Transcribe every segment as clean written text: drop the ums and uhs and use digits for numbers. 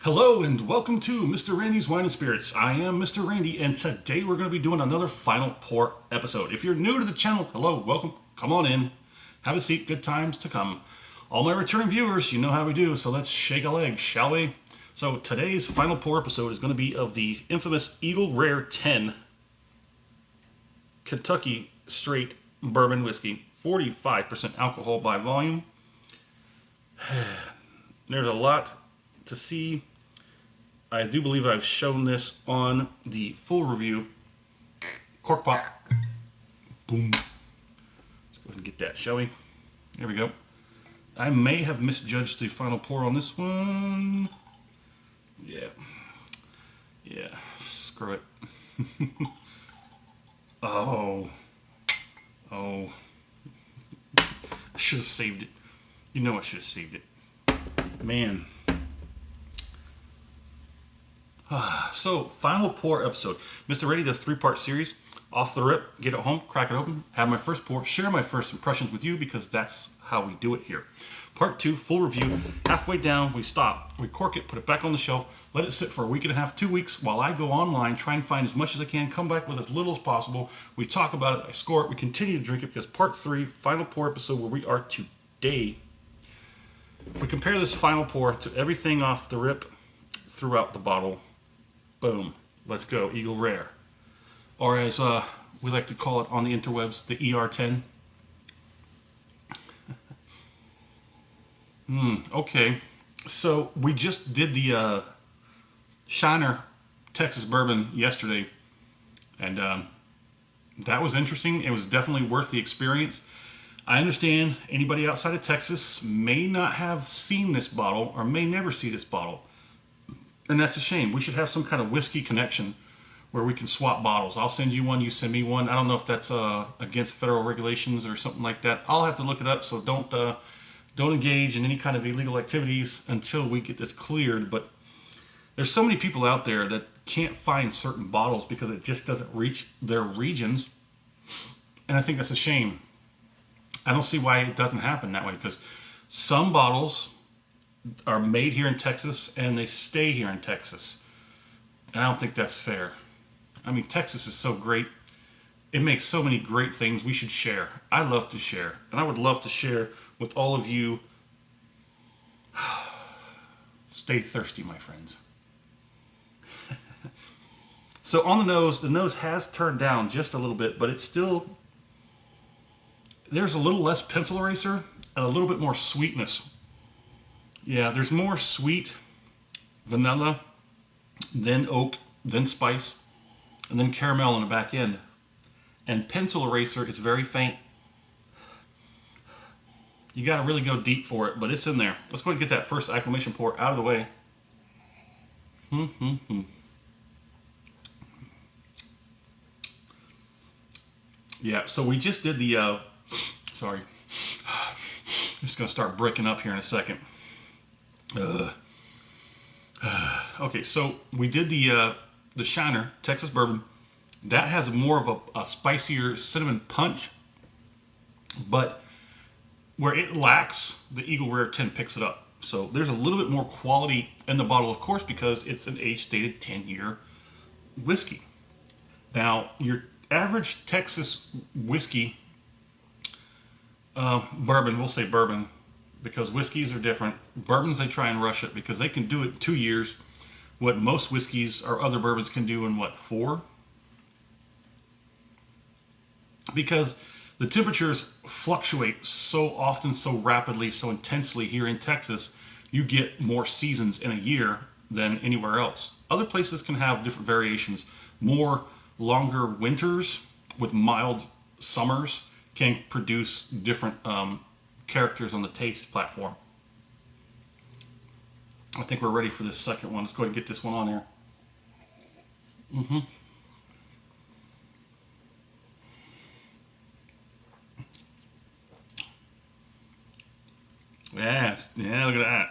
Hello and welcome to Mr. Randy's Wine and Spirits. I am Mr. Randy and today we're going to be doing another final pour episode. If you're new to the channel, hello, welcome, come on in, have a seat, good times to come. All my returning viewers, you know how we do, so let's shake a leg, shall we? So today's final pour episode is going to be of the infamous Eagle Rare 10 Kentucky Straight Bourbon Whiskey, 45% alcohol by volume. There's a lot to see. I do believe I've shown this on the full review. Cork pop. Boom. Let's go ahead and get that, shall we? There we go. I may have misjudged the final pour on this one. Yeah. Screw it. Oh. I should have saved it. You know I should have saved it. Man. So, final pour episode. Mr. Randy does 3-part series. Off the rip, get it home, crack it open, have my first pour, share my first impressions with you because that's how we do it here. Part 2, full review. Halfway down, we stop, we cork it, put it back on the shelf, let it sit for a week and a half, 2 weeks, while I go online, try and find as much as I can, come back with as little as possible. We talk about it, I score it, we continue to drink it because part 3, final pour episode where we are today. We compare this final pour to everything off the rip throughout the bottle. Boom. Let's go. Eagle Rare. Or as we like to call it on the interwebs, the ER10. Okay. So we just did the Shiner Texas Bourbon yesterday. And that was interesting. It was definitely worth the experience. I understand anybody outside of Texas may not have seen this bottle or may never see this bottle. And that's a shame. We should have some kind of whiskey connection where we can swap bottles. I'll send you one, you send me one. I don't know if that's against federal regulations or something like that. I'll have to look it up, so don't engage in any kind of illegal activities until we get this cleared. But there's so many people out there that can't find certain bottles because it just doesn't reach their regions. And I think that's a shame. I don't see why it doesn't happen that way, because some bottles are made here in Texas and they stay here in Texas. And I don't think that's fair. I mean, Texas is so great. It makes so many great things we should share. I love to share. And I would love to share with all of you. Stay thirsty, my friends. So on the nose has turned down just a little bit, but it's still, there's a little less pencil eraser and a little bit more sweetness. Yeah, there's more sweet vanilla, then oak, then spice, and then caramel on the back end. And pencil eraser is very faint. You got to really go deep for it, but it's in there. Let's go ahead and get that first acclimation pour out of the way. Yeah, so we just did the, sorry. I'm just going to start breaking up here in a second. Okay, so we did the Shiner Texas Bourbon. That has more of a spicier cinnamon punch, but where it lacks, the Eagle Rare 10 picks it up. So there's a little bit more quality in the bottle, of course, because it's an age-stated 10-year whiskey. Now, your average Texas whiskey, bourbon, we'll say bourbon, because whiskeys are different. Bourbons, they try and rush it because they can do it in 2 years. What most whiskeys or other bourbons can do in, 4? Because the temperatures fluctuate so often, so rapidly, so intensely here in Texas, you get more seasons in a year than anywhere else. Other places can have different variations. More longer winters with mild summers can produce different characters on the taste platform. I think we're ready for this second one. Let's go ahead and get this one on there. Yeah, look at that.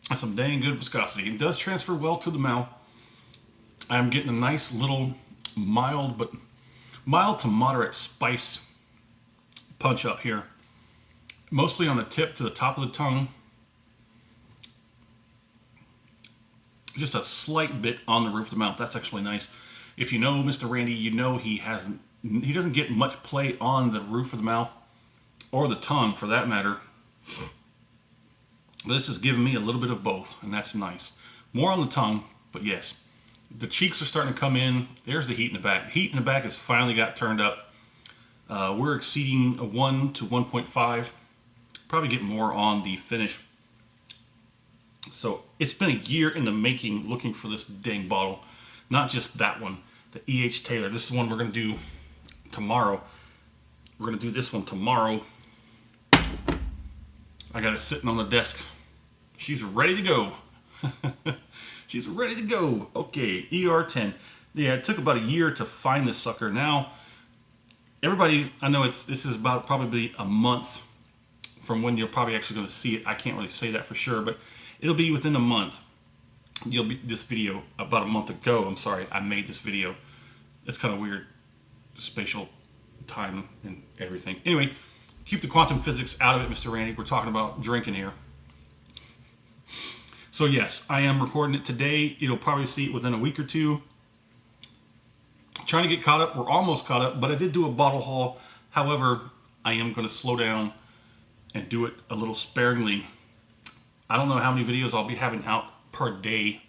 That's some dang good viscosity. It does transfer well to the mouth. I'm getting a nice little mild to moderate spice punch up here. Mostly on the tip to the top of the tongue. just a slight bit on the roof of the mouth. That's actually nice. If you know Mr. Randy, you know he doesn't get much play on the roof of the mouth or the tongue for that matter. But this is giving me a little bit of both, and that's nice. More on the tongue, but yes. The cheeks are starting to come in. There's the heat in the back. Heat in the back has finally got turned up. We're exceeding a 1 to 1.5. Probably get more on the finish. So it's been a year in the making looking for this dang bottle. Not just that one, the E.H. Taylor. This is the one we're going to do tomorrow. We're going to do this one tomorrow. I got it sitting on the desk. She's ready to go. She's ready to go. Okay, ER10. Yeah, it took about a year to find this sucker. Now, everybody, I know this is about probably a month from when you're probably actually going to see it. I can't really say that for sure, but it'll be within a month. This video about a month ago. I'm sorry, I made this video. It's kind of weird, spatial time and everything. Anyway, keep the quantum physics out of it, Mr. Randy. We're talking about drinking here. So yes, I am recording it today. You'll probably see it within a week or two. Trying to get caught up. We're almost caught up, but I did do a bottle haul. However, I am going to slow down and do it a little sparingly. I don't know how many videos I'll be having out per day.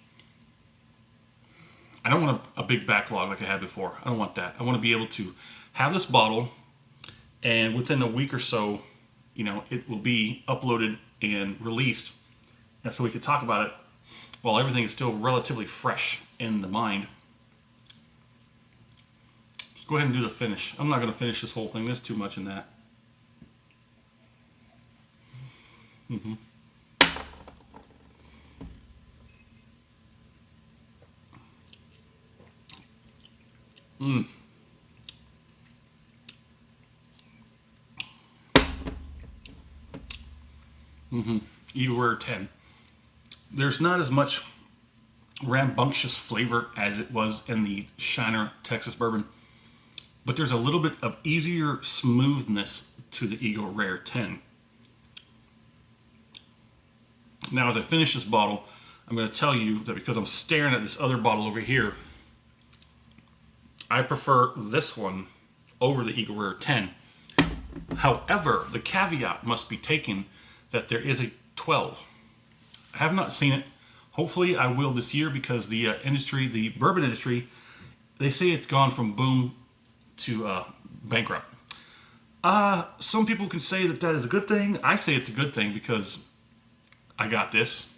I don't want a big backlog like I had before. I don't want that. I want to be able to have this bottle, and within a week or so, you know, it will be uploaded and released, and so we could talk about it while everything is still relatively fresh in the mind. Let's go ahead and do the finish. I'm not going to finish this whole thing. There's too much in that. Eagle Rare 10. There's not as much rambunctious flavor as it was in the Shiner Texas Bourbon, but there's a little bit of easier smoothness to the Eagle Rare 10. Now, as I finish this bottle, I'm going to tell you that because I'm staring at this other bottle over here, I prefer this one over the Eagle Rare 10. However, the caveat must be taken that there is a 12. I have not seen it. Hopefully I will this year, because the industry, the bourbon industry, they say it's gone from boom to bankrupt. Some people can say that that is a good thing. I say it's a good thing because I got this,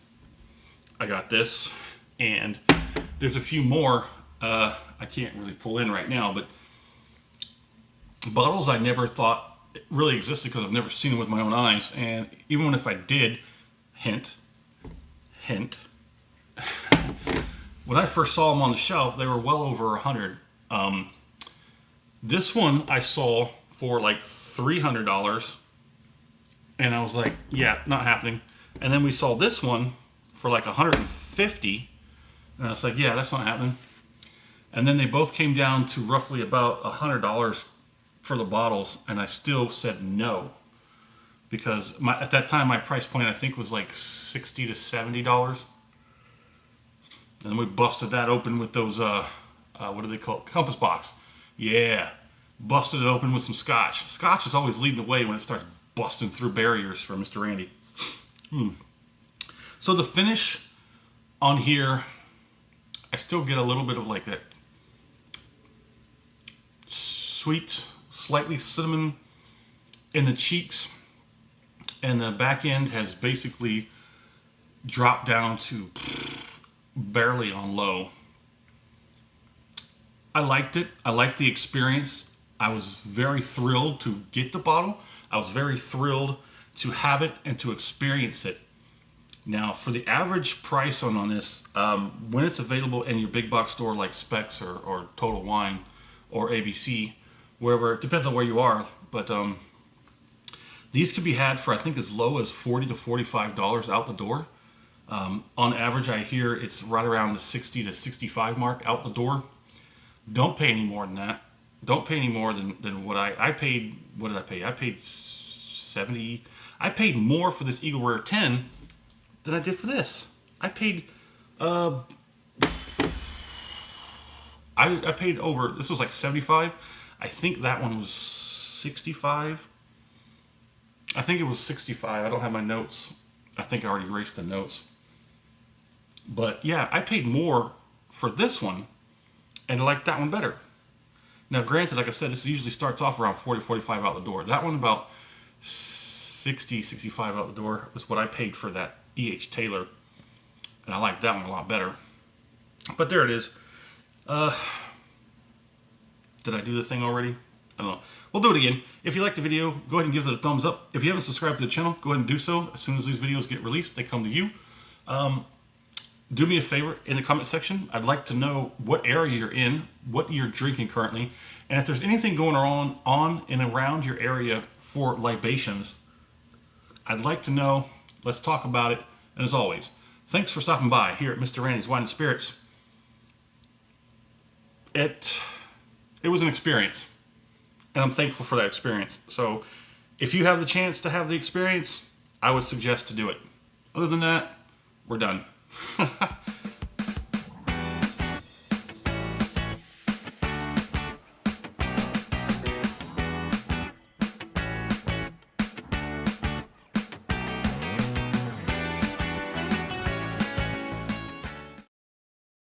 and there's a few more I can't really pull in right now, but bottles I never thought really existed because I've never seen them with my own eyes. And even if I did, hint, when I first saw them on the shelf, they were well over 100. This one I saw for like $300, and I was like, yeah, not happening. And then we saw this one for like 150, and I was like, yeah, that's not happening. And then they both came down to roughly about $100 for the bottles, and I still said no, because at that time my price point I think was like $60 to $70. And then we busted that open with those what do they call it? Compass box. Yeah, busted it open with some scotch. Scotch is always leading the way when it starts busting through barriers for Mr. Randy. So the finish on here, I still get a little bit of like that sweet, slightly cinnamon in the cheeks, and the back end has basically dropped down to barely on low. I liked it. I liked the experience. I was very thrilled to get the bottle. I was very thrilled to have it and to experience it. Now, for the average price on this, when it's available in your big box store like Specs or Total Wine or ABC, wherever, it depends on where you are, but these can be had for I think as low as $40 to $45 out the door. On average, I hear it's right around the 60 to 65 mark out the door. Don't pay any more than that. Don't pay any more than what I paid. What did I pay? I paid 70. I paid more for this Eagle Rare 10 than I did for this. I paid Uh, I paid over. This was like 75. I think that one was 65. I think it was 65. I don't have my notes. I think I already erased the notes. But yeah, I paid more for this one, and I like that one better. Now, granted, like I said, this usually starts off around 40, 45 out the door. That one about 60, 65 out the door was what I paid for that E.H. Taylor. And I like that one a lot better. But there it is. Did I do the thing already? I don't know. We'll do it again. If you liked the video, go ahead and give it a thumbs up. If you haven't subscribed to the channel, go ahead and do so. As soon as these videos get released, they come to you. Do me a favor in the comment section. I'd like to know what area you're in, what you're drinking currently, and if there's anything going on and around your area for libations, I'd like to know. Let's talk about it. And as always, thanks for stopping by here at Mr. Randy's Wine and Spirits. It was an experience, and I'm thankful for that experience. So if you have the chance to have the experience, I would suggest to do it. Other than that, we're done.